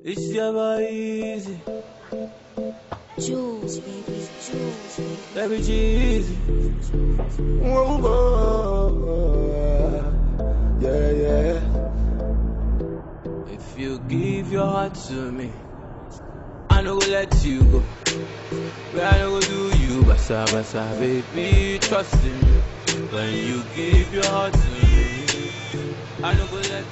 It's never easy. Jules, baby, Jules, baby. Baby, easy. Whoa, whoa. Yeah, yeah. If you give your heart to me, I no go let you go. But I no go do you, basa basa, baby. Trust in me. When you give your heart to me, I no go let you.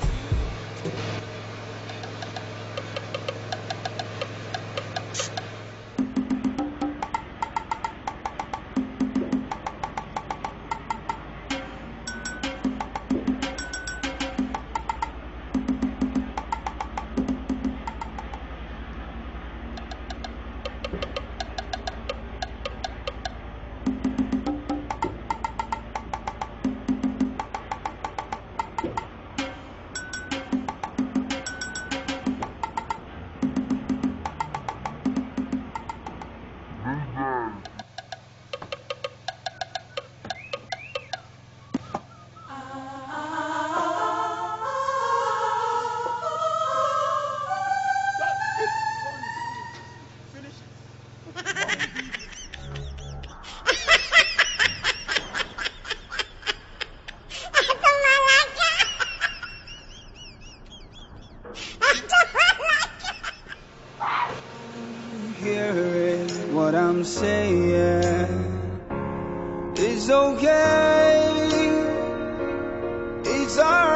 Hearing what I'm saying is okay. It's alright.